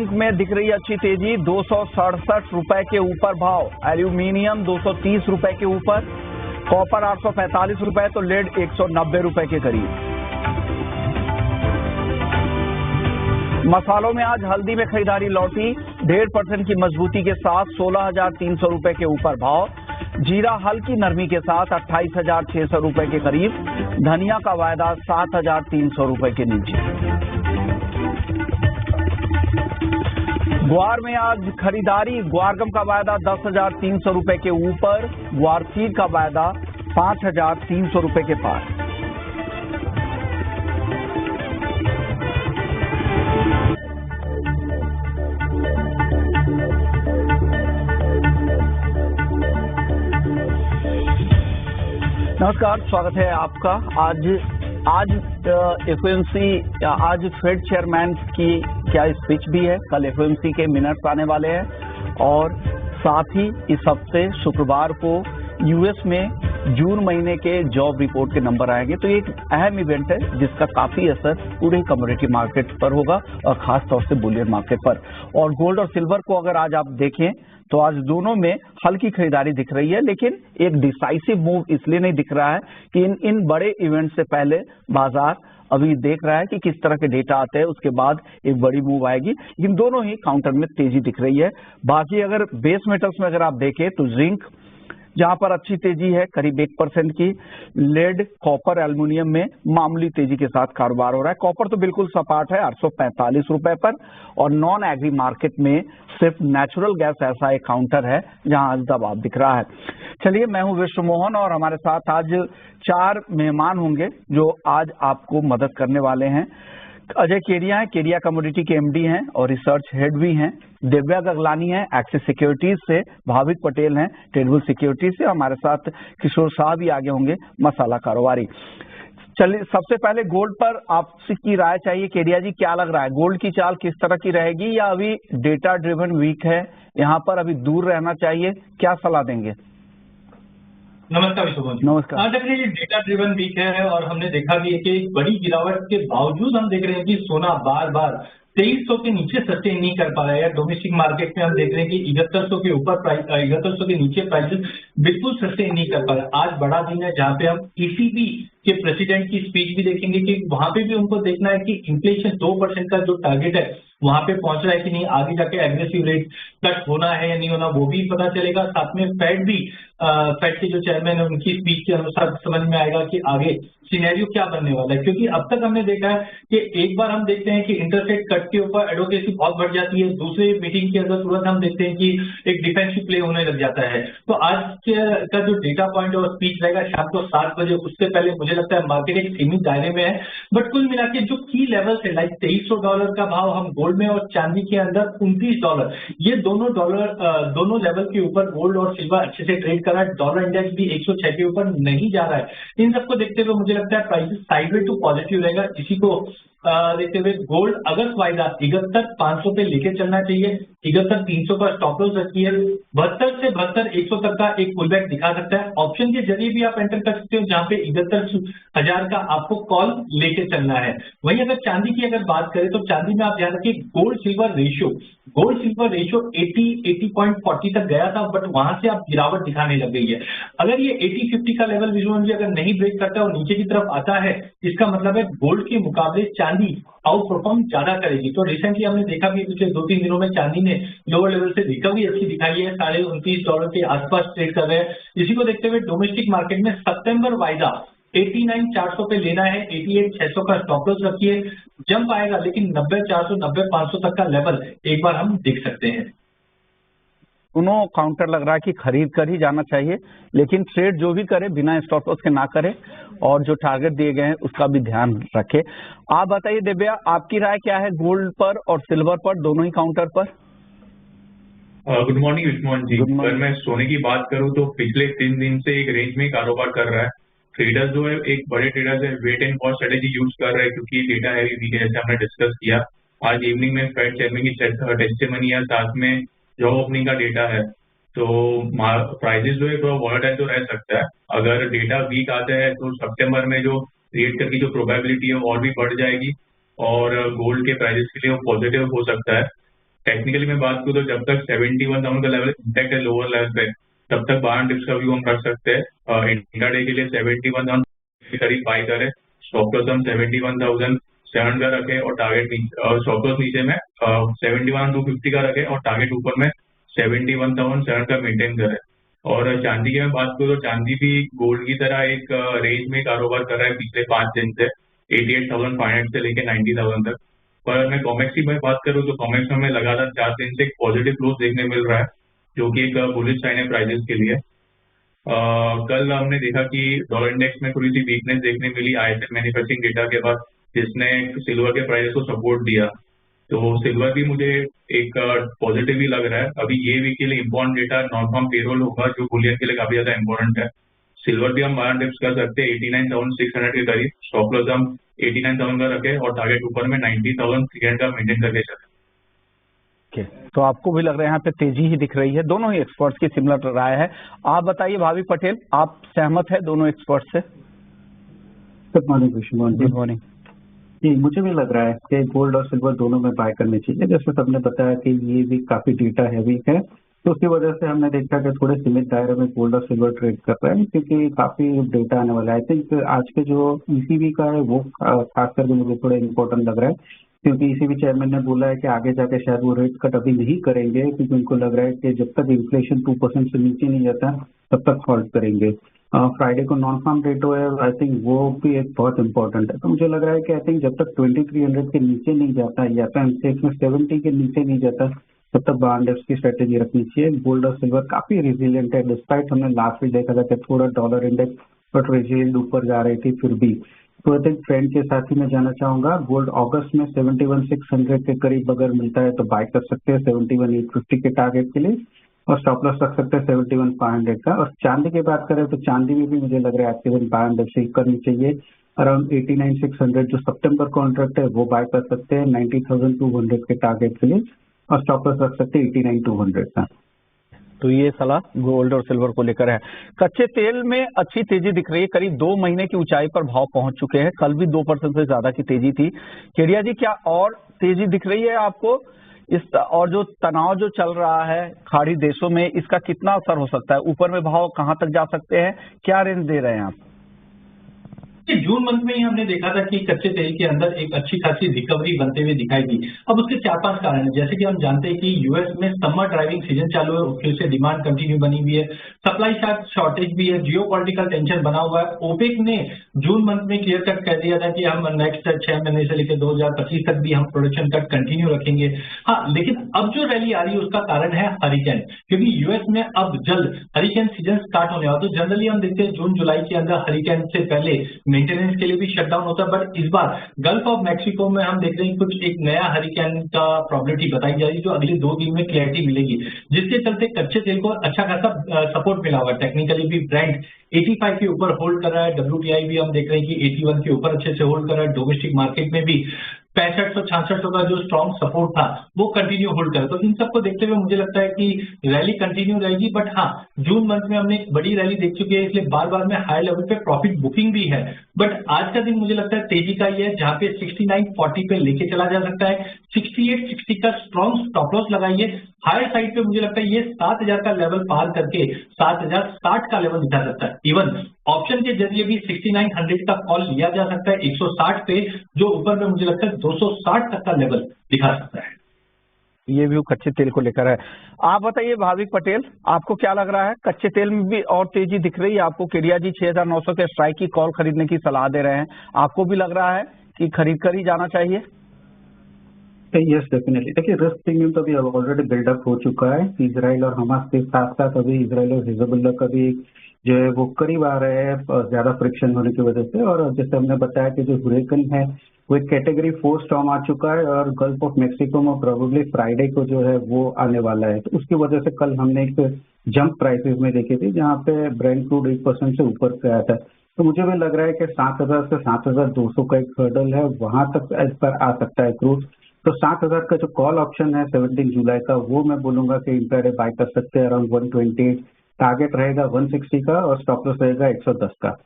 Zinc में दिख रही है अच्छी तेजी, 267 रुपए के ऊपर भाव। एल्यूमिनियम 230 रुपए के ऊपर, कॉपर 845 रुपए, तो लेड 190 रुपए के करीब। मसालों में आज हल्दी में खरीदारी लौटी, 1.5% की मजबूती के साथ 16,300 रुपए के ऊपर भाव। जीरा हल्की नरमी के साथ 28,600 रुपए के करीब। धनिया का वायदा 7,300 रुपए के नीचे। ग्वार में आज खरीदारी, ग्वारगम का वायदा 10,300 रुपए के ऊपर, ग्वारसीड का वायदा 5,300 रुपए के पार। नमस्कार, स्वागत है आपका। आज एफओएमसी, आज फेड चेयरमैन की क्या स्पीच भी है, कल एफओएमसी के मिनट्स आने वाले हैं और साथ ही इस हफ्ते शुक्रवार को यूएस में जून महीने के जॉब रिपोर्ट के नंबर आएंगे। तो ये एक अहम इवेंट है जिसका काफी असर पूरे कमोडिटी मार्केट पर होगा और खास तौर से बुलियन मार्केट पर। और गोल्ड और सिल्वर को अगर आज आप देखें तो आज दोनों में हल्की खरीदारी दिख रही है, लेकिन एक डिसाइसिव मूव इसलिए नहीं दिख रहा है कि इन बड़े इवेंट से पहले बाजार अभी देख रहा है कि किस तरह के डेटा आते हैं, उसके बाद एक बड़ी मूव आएगी। लेकिन दोनों ही काउंटर में तेजी दिख रही है। बाकी अगर बेस मेटल्स में अगर आप देखें तो जिंक जहां पर अच्छी तेजी है करीब 1% की, लेड, कॉपर, एल्युमिनियम में मामूली तेजी के साथ कारोबार हो रहा है। कॉपर तो बिल्कुल सपाट है 845 रुपए पर, और नॉन एग्री मार्केट में सिर्फ नेचुरल गैस ऐसा एक काउंटर है जहां आज दबाव दिख रहा है। चलिए, मैं हूं विश्व मोहन और हमारे साथ आज 4 मेहमान होंगे जो आज आपको मदद करने वाले हैं। अजय केडिया हैं, केडिया कमोडिटी के एमडी हैं और रिसर्च हेड भी हैं। दिव्या गगलानी हैं एक्सिस सिक्योरिटीज से, भाविक पटेल हैं ट्रेडबुल सिक्योरिटीज से, हमारे साथ किशोर शाह भी आगे होंगे, मसाला कारोबारी। चलिए, सबसे पहले गोल्ड पर आपकी राय चाहिए। केडिया जी, क्या लग रहा है, गोल्ड की चाल किस तरह की रहेगी या अभी डेटा ड्रिवन वीक है, यहाँ पर अभी दूर रहना चाहिए, क्या सलाह देंगे? नमस्कार विश्वमोहन। नमस्कार। आज देखिए डेटा ड्रिवन वीक है और हमने देखा भी है कि एक बड़ी गिरावट के बावजूद हम देख रहे हैं कि सोना बार बार 2300 के नीचे सस्टेन नहीं कर पा रहा है। डोमेस्टिक मार्केट में हम देख रहे हैं कि 7100 के ऊपर प्राइस, 7100 के नीचे प्राइसेस बिल्कुल सस्टेन नहीं कर पा रहे। आज बड़ा दिन है जहां पे हम ईसीबी के प्रेसिडेंट की स्पीच भी देखेंगे कि वहां पे भी उनको देखना है कि इन्फ्लेशन 2% का जो टारगेट है वहां पे पहुंच रहा है कि नहीं, आगे जाके एग्रेसिव रेट कट होना है या नहीं होना वो भी पता चलेगा। साथ में फेड के जो चेयरमैन है उनकी स्पीच के अनुसार समझ में आएगा कि आगे सिनेरियो क्या बनने वाला है। क्योंकि अब तक हमने देखा है कि एक बार हम देखते हैं कि इंटरेस्ट रेट कट के ऊपर एडवोकेसी बहुत बढ़ जाती है, दूसरे मीटिंग के अंदर तुरंत हम देखते हैं कि एक डिफेंसिव प्ले होने लग जाता है। तो आज का जो डेटा पॉइंट और स्पीच रहेगा शाम को 7 बजे, उससे पहले मुझे लगता है मार्केट एक सीमित दायरे में है। बट कुल मिला के जो की लेवल्स है, लाइक $2300 का भाव हम गोल्ड में और चांदी के अंदर $29, ये दोनों लेवल के ऊपर गोल्ड और सिल्वर अच्छे से ट्रेड कर रहा है। डॉलर इंडेक्स भी 106 के ऊपर नहीं जा रहा है। इन सबको देखते हुए मुझे लगता है प्राइसेस साइडवे टू पॉजिटिव रहेगा। इसी को देखते हुए गोल्ड अगस्त वायदा 71,500 पे लेके चलना चाहिए। 71,300 का स्टॉप लॉस रखिए। 72 से 72,100 तक का एक पुलबैक दिखा सकता है। ऑप्शन के जरिए भी आप एंटर कर सकते हो जहां पे 71,000 का आपको कॉल लेके चलना है। वहीं अगर चांदी की अगर बात करें तो चांदी में आप ध्यान रखिए गोल्ड सिल्वर रेशियो 80.40 तक गया था, बट वहां से आप गिरावट दिखाने लग गई है। अगर ये 80-50 का लेवल विजुअल जी अगर नहीं ब्रेक करता और नीचे की तरफ आता है, इसका मतलब है गोल्ड के मुकाबले चांदी आउट परफॉर्म ज्यादा करेगी। तो रिसेंटली हमने देखा भी पिछले 2-3 दिनों में चांदी ने लोअर लेवल से रिकवरी अच्छी दिखाई है, $29.5 के आसपास ट्रेड कर रहे हैं। इसी को देखते हुए डोमेस्टिक मार्केट में सितंबर वायदा 89,400 पे लेना है, 88,600 का स्टॉप लॉस रखिए। जंप आएगा लेकिन 90,400, 90,500 तक का लेवल एक बार हम देख सकते हैं। दोनों काउंटर लग रहा है कि खरीद कर ही जाना चाहिए, लेकिन ट्रेड जो भी करे बिना स्टॉप लॉस के ना करे और जो टारगेट दिए गए हैं उसका भी ध्यान रखे। आप बताइए दिव्या, आपकी राय क्या है गोल्ड पर और सिल्वर पर, दोनों ही काउंटर पर? गुड मॉर्निंग विष्णुमोहन जी। अगर मैं सोने की बात करूं तो पिछले 3 दिन से एक रेंज में कारोबार कर रहा है। ट्रेडर्स जो है, एक बड़े ट्रेडर्स है, wait and watch strategy use कर रहे हैं क्योंकि डेटा हैवी वीक है, जैसे हमने डिस्कस किया। आज इवनिंग में फेड चेयरमैन की टेस्टिमनी है, साथ में जॉब ओपनिंग का डेटा है, तो प्राइसेस जो है थोड़ा वॉलेटाइल तो रह सकता है। अगर डेटा वीक आता है तो सितंबर में जो रेट कट की जो प्रोबेबिलिटी है और भी बढ़ जाएगी और गोल्ड के प्राइसेस के लिए वो पॉजिटिव हो सकता है। टेक्निकली मैं बात करूँ तो जब तक 71,000 का लेवल इंटैक्ट है लोअर लेवल पे, तब तक बाय एंड डिप्स का व्यू हम रख सकते हैं। इंट्राडे के लिए 71,000 के करीब बाय करें, स्टॉप लॉस हम 71,007 का रखें और टारगेट स्टॉप लॉस नीचे में 71,250 का रखें और टारगेट ऊपर में 71,007 का मेंटेन करें। और चांदी की मैं बात करूँ तो चांदी भी गोल्ड की तरह एक रेंज में कारोबार कर रहा है पिछले 5 दिन से, 88,500 से लेके 90,000 तक। पर मैं कॉमेक्स की मैं बात करूँ तो कॉमेक्स में हमें लगातार 4 दिन से एक पॉजिटिव क्लोज देखने मिल रहा है, जो कि एक बुलिश साइन है प्राइसेस के लिए। कल हमने देखा कि डॉलर इंडेक्स में थोड़ी सी वीकनेस देखने मिली आईएसएम मैन्युफैक्चरिंग डेटा के बाद, जिसने सिल्वर के प्राइसेस को सपोर्ट दिया। तो सिल्वर भी मुझे एक पॉजिटिव ही लग रहा है। अभी ये वीक के लिए important data non farm payroll होगा, जो बुलियन के लिए काफी ज्यादा इम्पोर्टेंट है। सिल्वर भी हम बाय एंड डिप्स कर सकते हैं 89,600 के करीब, स्टॉप लॉस हम 89,000 का रखे और टारगेट ऊपर में 90,300 का मेंटेन करके चले। तो आपको भी लग रहा है यहाँ पे तेजी ही दिख रही है। दोनों ही एक्सपर्ट्स की सिमिलर राय है। आप बताइए भावी पटेल, आप सहमत है दोनों एक्सपर्ट्स से? Good morning Vishnu. Good morning ji, मुझे भी लग रहा है कि गोल्ड और सिल्वर दोनों में बाय करने चाहिए। जैसे सबने बताया कि ये भी काफी डेटा हैवी है, तो उसकी वजह से हमने देखा कि थोड़े सीमित दायरे में गोल्ड और सिल्वर ट्रेड कर रहे हैं, क्योंकि काफी डेटा आने वाला है। आई थिंक आज के जो ईसीबी का है वो खास करके मुझे थोड़ा इम्पोर्टेंट लग रहा है, क्योंकि ईसीबी चेयरमैन ने बोला है कि आगे जाके शायद वो रेट कट अभी नहीं करेंगे, क्योंकि उनको लग रहा है कि जब तक इन्फ्लेशन 2% से नीचे नहीं जाता तब तक हॉल्ट करेंगे। फ्राइडे को नॉन फार्म डेटो है, आई थिंक वो भी एक बहुत इंपॉर्टेंट है। तो मुझे लग रहा है कि आई थिंक जब तक 2300 के नीचे नहीं जाता या तो एमसीएक्स में 70 के नीचे नहीं जाता, तब तक बाय एंड डिप्स की स्ट्रेटेजी रखनी चाहिए। गोल्ड और सिल्वर काफी रेजिलियंट है, डिस्पाइट हमने लास्ट वीक देखा था कि थोड़ा डॉलर इंडेक्स बट रेजिलियंट ऊपर जा रही थी फिर भी। तो आई थिंक ट्रेंड के साथ ही मैं जाना चाहूंगा। गोल्ड अगस्त में 71,600 के करीब अगर मिलता है तो बाय कर सकते हैं 71,850 के टारगेट के लिए, और स्टॉप लॉस रख सकते हैं 71,500 का। और चांदी की बात करें तो चांदी में भी मुझे लग रहा है एक्टिव बाय एंड डिप्स करनी चाहिए। अराउंड 89,600 जो सितंबर कॉन्ट्रैक्ट है वो बाय कर सकते हैं 90,200 के टारगेट के लिए, और स्टॉप लॉस रख सकते हैं 89,200 का। तो ये सलाह गोल्ड और सिल्वर को लेकर है। कच्चे तेल में अच्छी तेजी दिख रही है, करीब 2 महीने की ऊंचाई पर भाव पहुंच चुके हैं। कल भी 2% से ज्यादा की तेजी थी। केडिया जी, क्या और तेजी दिख रही है आपको इस, और जो तनाव जो चल रहा है खाड़ी देशों में, इसका कितना असर हो सकता है? ऊपर में भाव कहां तक जा सकते हैं? क्या रेंज दे रहे हैं आप? जून मंथ में ही हमने देखा था कि कच्चे तेल के अंदर एक अच्छी खासी रिकवरी बनते हुए दिखाई दी। अब उसके 4-5 कारण है। जैसे कि हम जानते हैं कि यूएस में समर ड्राइविंग सीजन चालू है, उसकी वजह से डिमांड कंटिन्यू बनी हुई है, सप्लाई शॉर्टेज भी है, जियोपॉलिटिकल टेंशन बना हुआ है। ओपेक ने जून मंथ में क्लियर कट कह दिया था कि हम नेक्स्ट 6 महीने से लेकर 2025 तक भी हम प्रोडक्शन कट कंटिन्यू रखेंगे। हाँ, लेकिन अब जो रैली आ रही है उसका कारण है हरिकेन, क्योंकि यूएस में अब जल्द हरिकेन सीजन स्टार्ट होने वाला। तो जनरली हम देखते हैं जून जुलाई के अंदर हरिकेन से पहले मेंटेनेंस के लिए भी शटडाउन होता है, बट इस बार गल्फ ऑफ मैक्सिको में हम देख रहे हैं कुछ एक नया हरिकेन का प्रोबेबिलिटी बताई जा रही है, जो अगले 2 दिन में क्लैरिटी मिलेगी, जिसके चलते कच्चे तेल को अच्छा खासा सपोर्ट मिला हुआ है। टेक्निकली भी ब्रेंट 85 के ऊपर होल्ड कर रहा है, WTI भी हम देख रहे हैं कि 81 के ऊपर अच्छे से होल्ड कर रहा है। डोमेस्टिक मार्केट में भी 6500-6600 का जो स्ट्रॉन्ग सपोर्ट था वो कंटिन्यू होल्ड करे। तो इन सबको देखते हुए मुझे लगता है कि रैली कंटिन्यू रहेगी। बट हाँ, जून मंथ में हमने एक बड़ी रैली देख चुकी है, इसलिए बार बार में हाई लेवल पे प्रॉफिट बुकिंग भी है। बट आज का दिन मुझे लगता है तेजी का ही है, जहां पे 69.40 पे लेके चला जा सकता है। 68.60 का स्ट्रॉन्ग स्टॉप लॉस लगाइए। हायर साइड पे मुझे लगता है ये 7,000 का लेवल पार करके 7,060 का लेवल दिखा सकता है। इवन ऑप्शन के जरिए भी 6900 का कॉल लिया जा सकता है 160 पे, जो ऊपर में मुझे लगता है 260 तक का लेवल दिखा सकता है। ये व्यू कच्चे तेल को लेकर है। आप बताइए भाविक पटेल, आपको क्या लग रहा है? कच्चे तेल में भी और तेजी दिख रही है आपको? केडिया जी 6,900 के स्ट्राइक की कॉल खरीदने की सलाह दे रहे हैं, आपको भी लग रहा है कि खरीद कर ही जाना चाहिए? Yes, definitely. देखिए, रिस्क प्रीमियम तो अभी ऑलरेडी बिल्डअप हो चुका है। इजराइल और हमास के साथ साथ अभी इजराइल और हिजबुल्लाह का भी जो है वो करीब आ रहे हैं ज्यादा फ्रिक्शन होने की वजह से। और जैसे हमने बताया कि जो हुरिकेन है वो एक कैटेगरी 4 स्टॉर्म आ चुका है, और गल्फ ऑफ मैक्सिको में प्रोबेबली फ्राइडे को जो है वो आने वाला है। तो उसकी वजह से कल हमने एक जंप प्राइसेस में देखी थी, जहाँ पे ब्रेंट क्रूड 1% से ऊपर से आया था। तो मुझे भी लग रहा है कि 7,000 से 7,200 का एक हर्डल है, वहां तक इस पर आ सकता है क्रूड। तो 7,000 का जो कॉल ऑप्शन है 17 जुलाई का, वो मैं बोलूंगा कि इंट्राडे बाय कर सकते हैं अराउंड 128। टारगेट रहेगा 160 का और स्टॉप लॉस रहेगा 110 का।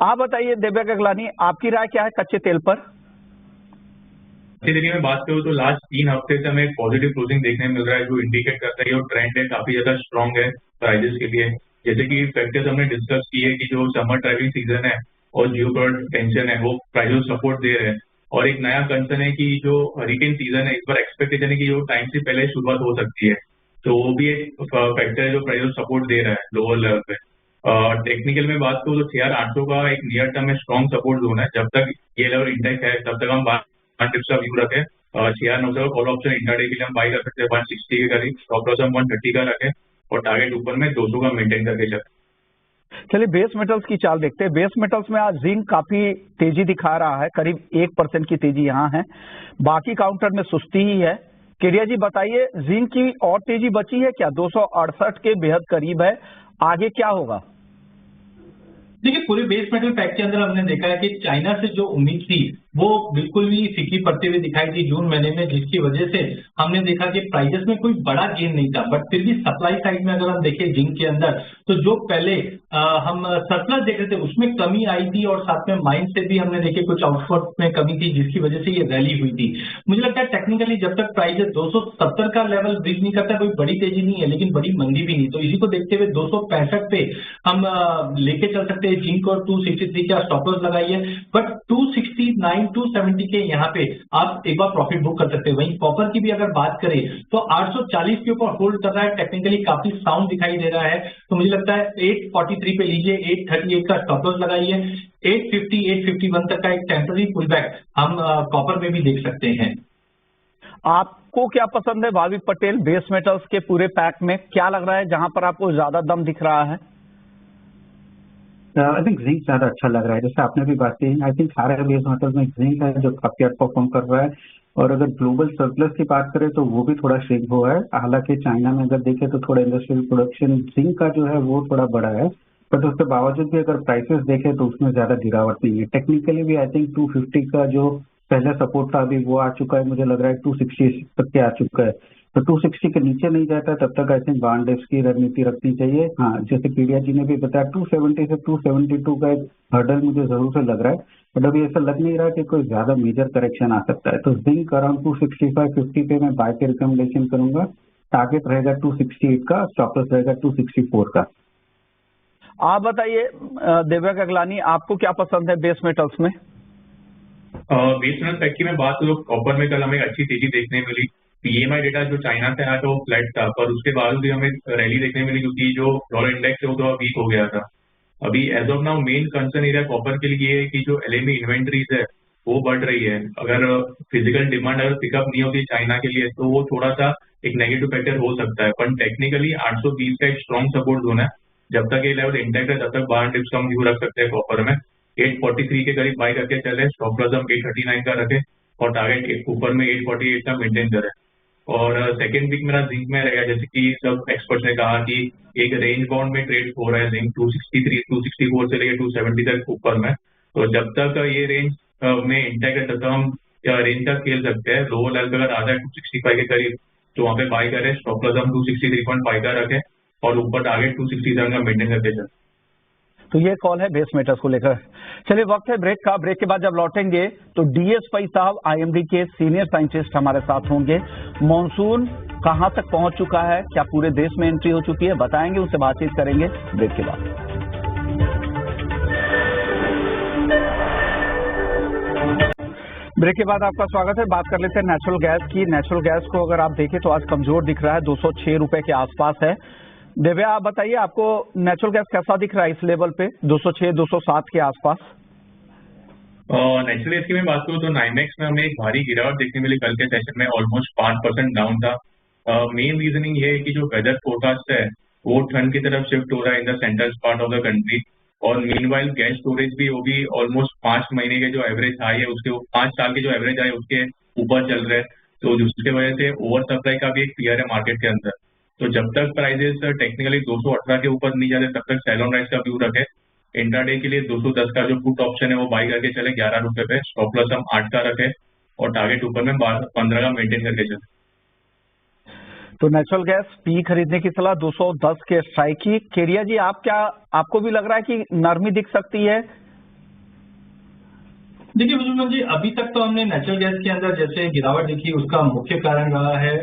आप बताइए दिव्या गगलानी, आपकी राय क्या है कच्चे तेल पर? अच्छी तरीके में बात करूँ तो लास्ट 3 हफ्ते से हमें पॉजिटिव क्लोजिंग देखने मिल रहा है, जो इंडिकेट करता है और ट्रेंड है काफी ज्यादा स्ट्रांग है प्राइजेस के लिए। जैसे कि फैक्टर्स हमने डिस्कस किए कि जो समर ट्रैवलिंग सीजन है और जियोपॉलिटिकल टेंशन है वो प्राइस सपोर्ट दे रहे हैं। और एक नया कंसर्न है कि जो हरिकेन सीजन है इस बार एक्सपेक्टेशन है कि जो टाइम से पहले शुरुआत हो सकती है, तो वो भी एक फैक्टर है जो प्राइस सपोर्ट दे रहा है लोअर लेवल पे। टेक्निकल में बात करूँ तो 6800 का एक नियर टर्म में स्ट्रॉन्ग सपोर्ट जोन है। जब तक ये लेवल इंटेक्ट है तब तक हम टिप्स का व्यू रखें। 6900 का कॉल ऑप्शन इंट्राडे के लिए हम बाई कर सकते हैं 160 के करीब, स्टॉप लॉस हम 130 का रखें और टारगेट ऊपर में 200 का मेंटेन करके चलें। चलिए बेस मेटल्स की चाल देखते हैं। बेस मेटल्स में आज जिंक काफी तेजी दिखा रहा है, करीब 1% की तेजी यहाँ है, बाकी काउंटर में सुस्ती ही है। केडिया जी बताइए, जिंक की और तेजी बची है क्या? 268 के बेहद करीब है, आगे क्या होगा? देखिए, पूरे बेस मेटल पैक के अंदर हमने देखा है कि चाइना से जो उम्मीद थी वो बिल्कुल भी फीकी पड़ते हुए दिखाई दी जून महीने में, जिसकी वजह से हमने देखा कि प्राइजेस में कोई बड़ा गेन नहीं था। बट फिर भी सप्लाई साइड में अगर हम देखें जिंक के अंदर, तो जो पहले हम सरप्लस देख रहे थे उसमें कमी आई थी और साथ में माइन से भी हमने देखे कुछ आउटपुट में कमी थी, जिसकी वजह से ये रैली हुई थी। मुझे लगता है टेक्निकली जब तक प्राइजेस 270 का लेवल ब्रीच नहीं करता कोई बड़ी तेजी नहीं है, लेकिन बड़ी मंदी भी नहीं। तो इसी को देखते हुए 265 पे हम लेके चल सकते हैं जिंक और 263 का स्टॉप लॉस लगाइए। बट 269 270 के यहाँ पे आप एक बार प्रॉफिट बुक कर सकते हैं। वहीं कॉपर की भी अगर बात करें तो 840 के ऊपर होल्ड कर रहा है, टेक्निकली काफी साउंड दिखाई दे रहा है। तो मुझे लगता है 843 पे लीजिए, 838 का स्टॉप लॉस लगाइए, 850 851 तक का एक टेम्पररी पुल बैक हम कॉपर में भी देख सकते हैं। आपको क्या पसंद है भाविक पटेल, बेस मेटल्स के पूरे पैक में क्या लग रहा है जहां पर आपको ज्यादा दम दिख रहा है? आई थिंक जिंक ज्यादा अच्छा लग रहा है, जैसे आपने भी बात की। आई थिंक सारे बेस मेटल्स में जिंक है जो काफी अच्छा परफॉर्म कर रहा है। और अगर ग्लोबल सरप्लस की बात करें तो वो भी थोड़ा श्रिंक हुआ है। हालांकि चाइना में अगर देखें तो थोड़ा इंडस्ट्रियल प्रोडक्शन जिंक का जो है वो थोड़ा बड़ा है, बट उसके बावजूद भी अगर प्राइसेस देखें तो उसमें ज्यादा गिरावट नहीं है। टेक्निकली भी आई थिंक 250 का जो पहला सपोर्ट था अभी वो आ चुका है, मुझे लग रहा है 260 तक के आ चुका है। तो 260 के नीचे नहीं जाता तब तक आई थिंक बाउंड डिप्स की रणनीति रखनी चाहिए। हाँ, जैसे पीडिया जी ने भी बताया 270 से 272 का एक हर्डल मुझे जरूर से लग रहा है, बट अभी ऐसा लग नहीं रहा कि कोई ज्यादा मेजर करेक्शन आ सकता है। तो जिंक अराउंड 265-50 पे मैं बाय के रिकमेंडेशन करूंगा। टारगेट रहेगा 268 का, स्टॉप लॉस रहेगा 264 का। आप बताइए देवया गगलानी, आपको क्या पसंद है बेस मेटल्स में? बेस मेटल पैक में बात करो, कॉपर में कल हमें अच्छी तेजी देखने मिली। PMI डेटा जो चाइना से आया था वो फ्लैट था, पर उसके बाद भी हमें रैली देखने मिली क्योंकि जो डॉलर इंडेक्स है वो थोड़ा वीक हो गया था। अभी as of now main concern area copper के लिए है कि जो LME इन्वेंट्रीज है वो बढ़ रही है। अगर फिजिकल डिमांड अगर पिकअप नहीं होती चाइना के लिए तो वो थोड़ा सा एक नेगेटिव फैक्टर हो सकता है। पर टेक्निकली 820 का एक स्ट्रॉन्ग सपोर्ट जोन है, जब तक ये लेवल इंटैक्ट है तब तक बाहर डिप्स का हम व्यू रख सकते हैं कॉपर में। 843 के करीब बाई करके चले, स्टॉप लॉस हम 839 का रखें और टारगेट ऊपर में 848 का मेंटेन करें। और सेकेंड वीक मेरा जिंक में रहेगा, जैसे कि सब एक्सपर्ट्स ने कहा कि एक रेंज बाउंड में ट्रेड हो रहा है जिंक 263 264 से लेकर 270 तक ऊपर में। तो जब तक ये रेंज में इंटैक्ट है तब तक हम रेंज का खेल सकते हैं। लोअर लेवल पे अगर आता है 265 के करीब तो वहाँ पे बाई करें, स्टॉप लॉस हम 263.5 का रखें और ऊपर टारगेट 267 का मेंटेन करके चलें। तो ये कॉल है बेस मेटल्स को लेकर। चलिए वक्त है ब्रेक का। ब्रेक के बाद जब लौटेंगे तो DS पै साहब IMD के सीनियर साइंटिस्ट हमारे साथ होंगे। मॉनसून कहां तक पहुंच चुका है, क्या पूरे देश में एंट्री हो चुकी है, बताएंगे, उनसे बातचीत करेंगे ब्रेक के बाद। ब्रेक के बाद आपका स्वागत है। बात कर लेते हैं नेचुरल गैस की। नेचुरल गैस को अगर आप देखें तो आज कमजोर दिख रहा है, 206 रुपए के आसपास है। देव्या आप बताइए, आपको नेचुरल गैस कैसा दिख रहा है इस लेवल पे 206 207 के आसपास? नेचुरल गैस की मैं बात करूँ तो नाइमेक्स में हमें एक भारी गिरावट देखने मिली कल के सेशन में, ऑलमोस्ट 5% डाउन था। मेन रीजनिंग ये है कि जो वेदर फोरकास्ट है वो ठंड की तरफ शिफ्ट हो रहा है in the central part of the country. और मीनवाइल गैस स्टोरेज भी वो भी ऑलमोस्ट 5 महीने के जो एवरेज हाई है उसके 5 साल के जो एवरेज हाई उसके ऊपर चल रहे हैं। तो जिसके वजह से ओवर सप्लाई का भी एक फियर है मार्केट के अंदर। तो जब तक प्राइजेस टेक्निकली 218 के ऊपर नहीं जाते तब तक सेल ऑन राइज का व्यू रखे। इंट्राडे के लिए 210 का जो पुट ऑप्शन है वो बाई करके चले 11 रुपए पे, स्टॉप लॉस हम 8 का रखे और टारगेट ऊपर में 15 का मेंटेन करके चले। तो नेचुरल गैस पी खरीदने की सलाह 210 के स्ट्राइक की। केडिया जी आपको भी लग रहा है कि नरमी दिख सकती है? देखिए विजुमन जी, अभी तक तो हमने नेचुरल गैस के अंदर जैसे गिरावट देखी, उसका मुख्य कारण रहा है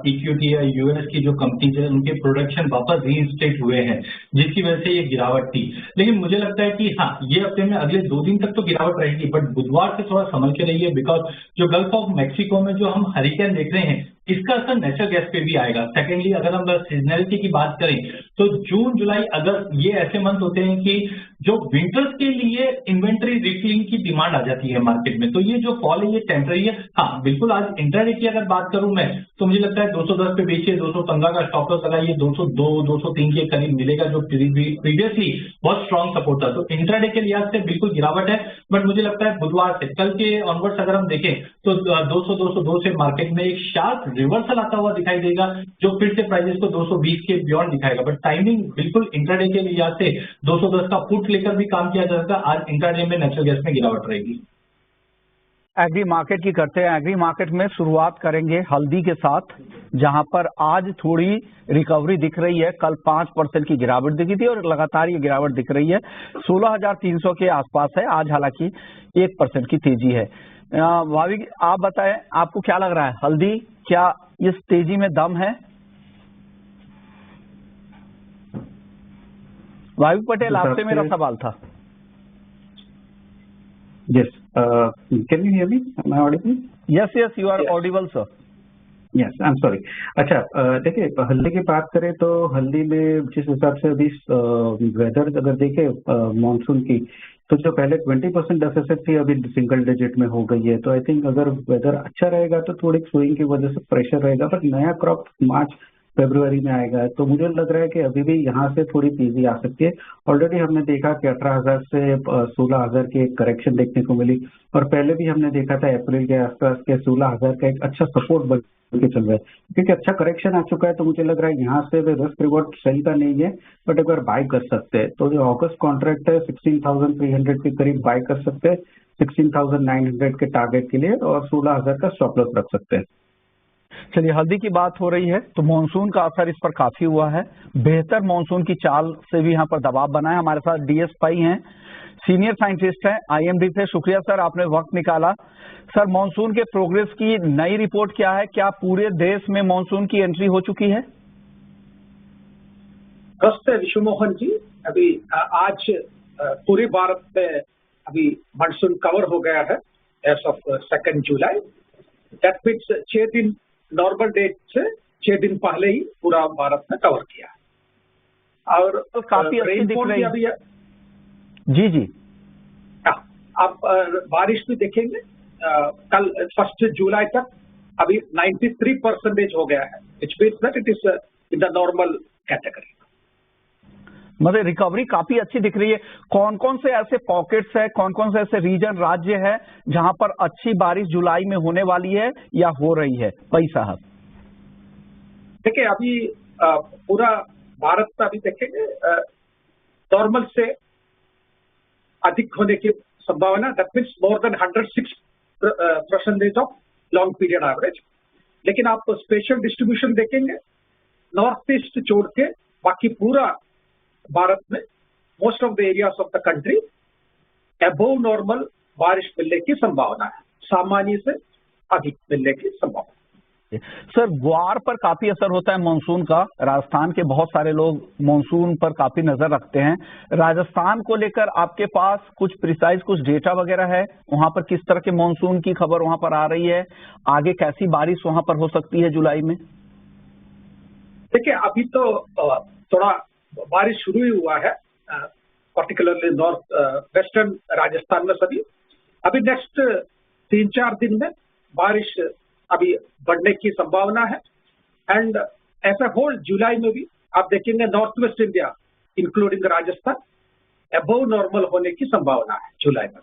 इक्विटी या यूएस की जो कंपनीज है उनके प्रोडक्शन वापस रीइंस्टेट हुए हैं, जिसकी वजह से ये गिरावट थी। लेकिन मुझे लगता है कि हाँ, ये हफ्ते में अगले 2 दिन तक तो गिरावट रहेगी, बट बुधवार से थोड़ा संभल के रहिए, बिकॉज जो गल्फ ऑफ मैक्सिको में जो हम हरिकेन देख रहे हैं इसका असर नेचुरल गैस पे भी आएगा। सेकेंडली, अगर हम सीजनलिटी की बात करें तो जून जुलाई अगस्त ये ऐसे मंथ होते हैं कि जो विंटर्स के लिए इन्वेंट्री रिफिलिंग की डिमांड आ जाती है मार्केट में, तो ये जो फॉल है ये टेम्पररी है। हाँ बिल्कुल, आज इंट्राडे की अगर बात करूं मैं तो मुझे लगता है 210 पे बेचिए, 215 का स्टॉप लॉस लगाइए, 202 203 के करीब मिलेगा जो प्रीवियसली बहुत स्ट्रॉन्ग सपोर्ट था। तो इंट्राडे के लिहाज से बिल्कुल गिरावट है, बट मुझे लगता है बुधवार से कल के ऑनवर्ड्स अगर हम देखें तो 200 202 से मार्केट में एक शार्प रिवर्सल आता हुआ दिखाई देगा, जो फिर से प्राइसेस को 220 के बियॉन्ड दिखाएगा। बट टाइमिंग बिल्कुल इंट्राडे के लिहाज से 210 का पुट लेकर भी काम किया जा सकता है। आज इंट्राडे में नेचुरल गैस में गिरावट रहेगी। एग्री मार्केट की करते हैं। एग्री मार्केट में शुरुआत करेंगे हल्दी के साथ, जहां पर आज थोड़ी रिकवरी दिख रही है। कल 5% की गिरावट दिखी थी और लगातार ये गिरावट दिख रही है, 16,300 के आसपास है। आज हालांकि 1% की तेजी है। भाभी आप बताएं, आपको क्या लग रहा है, हल्दी क्या इस तेजी में दम है? भावी पटेल, आपसे मेरा सवाल था। Yes. Can you hear me? Am I audible? Yes, you are audible, sir. Yes, I'm sorry. अच्छा, देखिए हल्दी की बात करें तो हल्दी में जिस हिसाब से अभी वेदर अगर देखें मॉनसून की, तो जो पहले 20% डेफिसिट थी अभी सिंगल डिजिट में हो गई है। तो आई थिंक अगर वेदर अच्छा रहेगा तो थोड़ी स्विंग की वजह से प्रेशर रहेगा, पर नया क्रॉप मार्च फरवरी में आएगा। तो मुझे लग रहा है कि अभी भी यहाँ से थोड़ी तेजी आ सकती है। ऑलरेडी हमने देखा कि 18,000 से 16,000 की एक करेक्शन देखने को मिली, और पहले भी हमने देखा था अप्रैल के आसपास के 16,000 का एक अच्छा सपोर्ट बन के चल रहा है, क्योंकि अच्छा करेक्शन आ चुका है। तो मुझे लग रहा है यहाँ से रिस्क रिवॉर्ड सही का नहीं है, बट एक बार बाय कर सकते हैं। तो जो अगस्त कॉन्ट्रैक्ट है 16,300 के करीब बाय कर सकते हैं, 16,900 के टारगेट के लिए, और 16,000 का स्टॉप लॉस रख सकते हैं। चलिए, हल्दी की बात हो रही है तो मानसून का असर इस पर काफी हुआ है। बेहतर मानसून की चाल से भी यहाँ पर दबाव बना है। हमारे साथ डीएस पाई हैं, सीनियर साइंटिस्ट हैं आईएमडी से। शुक्रिया सर, आपने वक्त निकाला। सर, मानसून के प्रोग्रेस की नई रिपोर्ट क्या है? क्या पूरे देश में मानसून की एंट्री हो चुकी है? नमस्ते विशु मोहन जी। अभी आज पूरे भारत में अभी मानसून कवर हो गया है as of 2 July. That means 6 दिन नॉर्मल डेट से 6 दिन पहले ही पूरा भारत में कवर किया। और तो काफी अच्छी दिख रही अभी जी। आप बारिश भी देखेंगे कल 1 जुलाई तक अभी 93% हो गया है, which means that it is in the normal category. मतलब रिकवरी काफी अच्छी दिख रही है। कौन कौन से ऐसे पॉकेट्स है, कौन कौन से ऐसे रीजन, राज्य है जहां पर अच्छी बारिश जुलाई में होने वाली है या हो रही है? भाई साहब देखिए, अभी पूरा भारत में अभी देखेंगे नॉर्मल से अधिक होने की संभावना, that means more than 106% of long period average. लेकिन आप स्पेशल डिस्ट्रीब्यूशन देखेंगे, नॉर्थ ईस्ट छोड़ के बाकी पूरा भारत में most of the areas of the country above normal बारिश मिलने की संभावना है, सामान्य से अधिक मिलने की संभावना। सर, ग्वार पर काफी असर होता है मानसून का। राजस्थान के बहुत सारे लोग मानसून पर काफी नजर रखते हैं। राजस्थान को लेकर आपके पास कुछ प्रिसाइज कुछ डेटा वगैरह है? वहां पर किस तरह के मानसून की खबर वहां पर आ रही है? आगे कैसी बारिश वहां पर हो सकती है जुलाई में? देखिए, अभी तो थोड़ा बारिश शुरू ही हुआ है, पर्टिकुलरली नॉर्थ वेस्टर्न राजस्थान में सभी। अभी नेक्स्ट 3-4 दिन में बारिश अभी बढ़ने की संभावना है। एंड ऐसा होल जुलाई में भी आप देखेंगे north west India including Rajasthan above normal होने की संभावना है जुलाई में।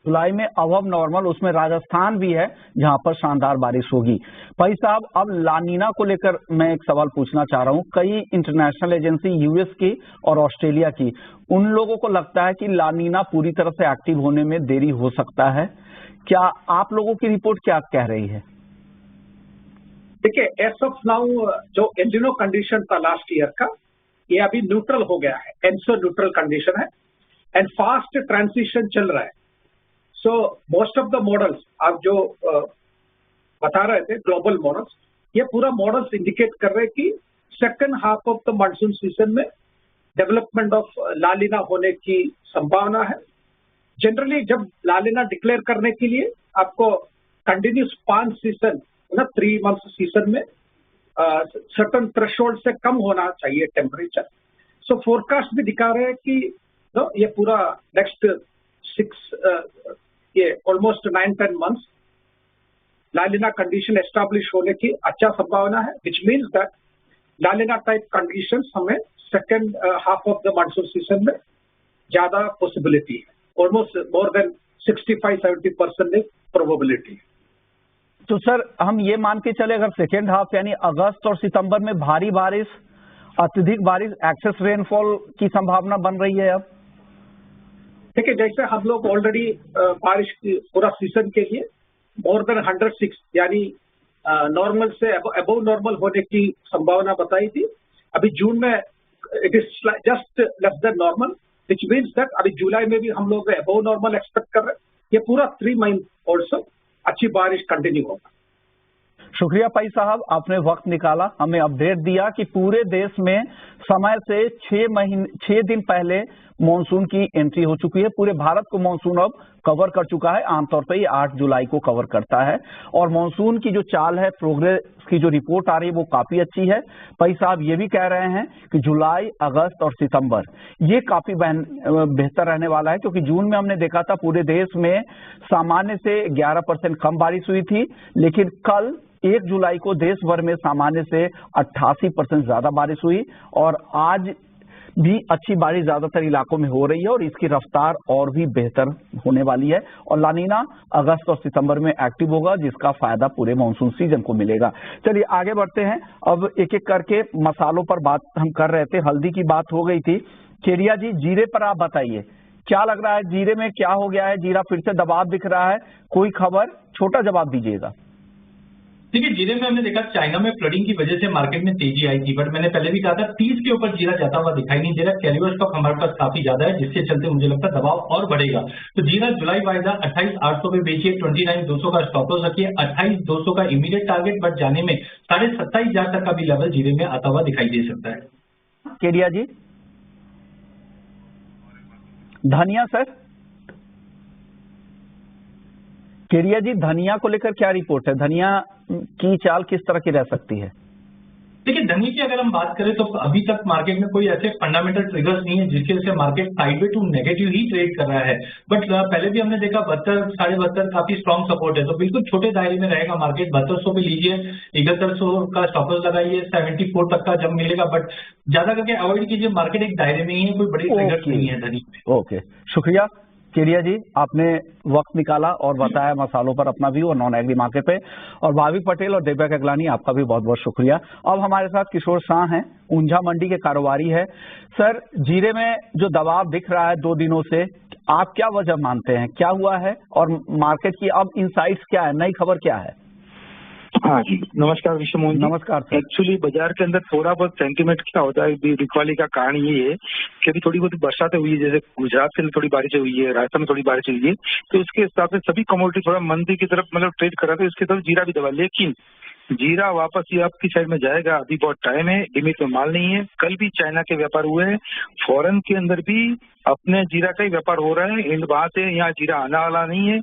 जुलाई में अबव नॉर्मल, उसमें राजस्थान भी है जहां पर शानदार बारिश होगी। भाई साहब, अब लानीना को लेकर मैं एक सवाल पूछना चाह रहा हूं। कई इंटरनेशनल एजेंसी यूएस की और ऑस्ट्रेलिया की, उन लोगों को लगता है कि लानीना पूरी तरह से एक्टिव होने में देरी हो सकता है। क्या आप लोगों की रिपोर्ट क्या कह रही है? देखिए, एज ऑफ नाउ जो एलिनो कंडीशन था लास्ट ईयर का, ये अभी न्यूट्रल हो गया है, एनसो न्यूट्रल कंडीशन है एंड फास्ट ट्रांजिशन चल रहा है। So most of the models आप जो बता रहे थे ग्लोबल मॉडल्स, ये पूरा मॉडल्स इंडिकेट कर रहे हैं कि second half of the monsoon season में डेवलपमेंट ऑफ लालिना होने की संभावना है। जनरली जब लालिना डिक्लेयर करने के लिए आपको कंटिन्यूस 5 सीजन ना 3 मंथ सीजन में सर्टन थ्रेशोल्ड से कम होना चाहिए टेम्परेचर। सो फोरकास्ट भी दिखा रहे हैं कि ये पूरा नेक्स्ट 6 ये almost 9-10 months La Nina condition establish होने की अच्छा संभावना है, which means that La Nina type conditions हमें second half of the monsoon season में ज्यादा पॉसिबिलिटी है, ऑलमोस्ट मोर देन 65-70% प्रोबेबिलिटी। तो सर हम ये मान के चले अगर सेकेंड हाफ यानी अगस्त और सितंबर में भारी बारिश, अत्यधिक बारिश, एक्सेस रेनफॉल की संभावना बन रही है अब? देखिए जैसे हम लोग ऑलरेडी बारिश की पूरा सीजन के लिए मोर देन 106 यानी नॉर्मल से अबव नॉर्मल होने की संभावना बताई थी। अभी जून में it is just less than normal, which means that अभी जुलाई में भी हम लोग अबव नॉर्मल एक्सपेक्ट कर रहे हैं। ये पूरा 3 मंथ ऑल्सो अच्छी बारिश कंटिन्यू होगा। शुक्रिया पई साहब, आपने वक्त निकाला, हमें अपडेट दिया कि पूरे देश में समय से 6 दिन पहले मॉनसून की एंट्री हो चुकी है। पूरे भारत को मॉनसून अब कवर कर चुका है। आमतौर पर ये 8 जुलाई को कवर करता है और मॉनसून की जो चाल है, प्रोग्रेस की जो रिपोर्ट आ रही है वो काफी अच्छी है। पई साहब ये भी कह रहे हैं कि जुलाई, अगस्त और सितंबर ये काफी बेहतर रहने वाला है, क्योंकि जून में हमने देखा था पूरे देश में सामान्य से 11% कम बारिश हुई थी, लेकिन कल 1 जुलाई को देश भर में सामान्य से 88% ज्यादा बारिश हुई और आज भी अच्छी बारिश ज्यादातर इलाकों में हो रही है और इसकी रफ्तार और भी बेहतर होने वाली है और लानीना अगस्त और सितंबर में एक्टिव होगा, जिसका फायदा पूरे मानसून सीजन को मिलेगा। चलिए आगे बढ़ते हैं। अब एक एक करके मसालों पर बात हम कर रहे थे, हल्दी की बात हो गई थी। केरिया जी, जीरे पर आप बताइए, क्या लग रहा है जीरे में क्या हो गया है? जीरा फिर से दबाव दिख रहा है, कोई खबर? छोटा जवाब दीजिएगा। देखिए जीरे में हमने देखा चाइना में फ्लडिंग की वजह से मार्केट में तेजी आई थी, बट मैंने पहले भी कहा था 30 के ऊपर जीरा जाता हुआ दिखाई नहीं दे रहा। कैरियर स्टॉक हमारे पास काफी ज्यादा है, जिसके चलते मुझे लगता है दबाव और बढ़ेगा। तो जीरा जुलाई वायदा 28,800 पे बेचिए, 29,200 का स्टॉप लॉस रखिए, 28,200 का इमीडिएट टारगेट, बट जाने में 27,500 तक का भी लेवल जीरे में आता हुआ दिखाई दे सकता है। केरिया जी, धनिया सर, केरिया जी धनिया को लेकर क्या रिपोर्ट है? धनिया की चाल किस तरह की रह सकती है? देखिए धनिया की अगर हम बात करें तो अभी तक मार्केट में कोई ऐसे फंडामेंटल ट्रिगर्स नहीं है जिसकी वजह से मार्केट साइडवे टू नेगेटिव ही ट्रेड कर रहा है। बट पहले भी हमने देखा 72, 72.5 काफी स्ट्रॉन्ग सपोर्ट है, तो बिल्कुल छोटे दायरे में रहेगा मार्केट। 7200 पे लीजिए, 7100 का स्टॉप लॉस लगाइए, 74 तक का जब मिलेगा, बट ज्यादा करके अवॉइड कीजिए। मार्केट एक दायरे में ही है, कोई बड़ी ट्रिगर्स नहीं है धनिया में। ओके, शुक्रिया केरिया जी, आपने वक्त निकाला और बताया मसालों पर अपना व्यू और नॉन एग्री मार्केट पे। और भाविक पटेल और दिव्या अगलानी, आपका भी बहुत बहुत शुक्रिया। अब हमारे साथ किशोर शाह हैं, ऊंझा मंडी के कारोबारी है। सर, जीरे में जो दबाव दिख रहा है 2 दिनों से, आप क्या वजह मानते हैं, क्या हुआ है और मार्केट की अब इनसाइट्स क्या है, नई खबर क्या है? हाँ जी, नमस्कार विश्व मोहन जी। नमस्कार सर। एक्चुअली बाजार के अंदर थोड़ा बहुत सेंटीमेंट क्या होता है बिकवाली का कारण ये है कि अभी थोड़ी बहुत बरसातें हुई है, जैसे गुजरात के अंदर थोड़ी बारिश हुई है, राजस्थान में थोड़ी बारिश हुई है, तो उसके हिसाब से सभी कमोडिटी थोड़ा मंदी की तरफ मतलब ट्रेड कर रहा था, उसकी तरफ जीरा भी दबा। लेकिन जीरा वापस ये आपकी साइड में जाएगा, अभी बहुत टाइम है, लिमिट में माल नहीं है। कल भी चाइना के व्यापार हुए हैं, फॉरेन के अंदर भी अपने जीरा का ही व्यापार हो रहा है। वहां से यहाँ जीरा आने वाला नहीं है,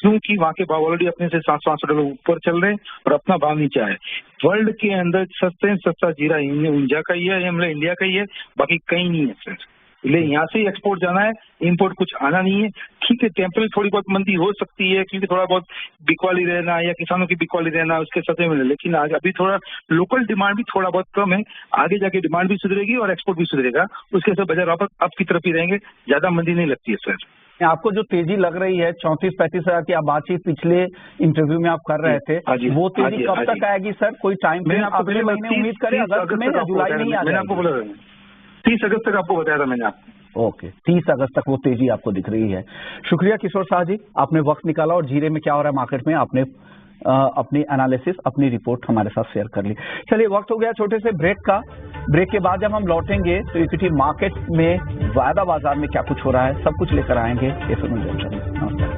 क्योंकि वहां के भाव ऑलरेडी अपने से $700 ऊपर चल रहे हैं और अपना भाव नीचे है। वर्ल्ड के अंदर सस्ते सस्ता जीरा ऊंझा का ही है, मतलब इंडिया का ही है, बाकी कहीं नहीं है सर। इसलिए यहाँ से एक्सपोर्ट जाना है, इंपोर्ट कुछ आना नहीं है। ठीक है, टेम्पररी थोड़ी बहुत मंदी हो सकती है, क्योंकि थोड़ा बहुत बिकवाली रहना या किसानों की बिकवाली रहना उसके सतह में, लेकिन आज अभी थोड़ा लोकल डिमांड भी थोड़ा बहुत कम है। आगे जाके डिमांड भी सुधरेगी और एक्सपोर्ट भी सुधरेगा, उसके साथ बाजार वापस अप की तरफ ही रहेंगे, ज्यादा मंदी नहीं लगती है सर। आपको जो तेजी लग रही है 34-35 हजार की आप बातचीत पिछले इंटरव्यू में आप कर रहे थे, वो तेजी कब तक आएगी सर? कोई टाइम फ्रेम अगले महीने उम्मीद करें, अगस्त में या जुलाई में ही आ जाएगी? मैंने आपको बोला 30 अगस्त तक आपको बताया था मैंने आपको। ओके, 30 अगस्त तक वो तेजी आपको दिख रही है। शुक्रिया किशोर शाह जी, आपने वक्त निकाला और जीरे में क्या हो रहा है मार्केट में आपने अपनी एनालिसिस, अपनी रिपोर्ट हमारे साथ शेयर कर ली। चलिए वक्त हो गया छोटे से ब्रेक का। ब्रेक के बाद जब हम लौटेंगे तो इक्विटी मार्केट में वायदा बाजार में क्या कुछ हो रहा है सब कुछ लेकर आएंगे। नमस्कार।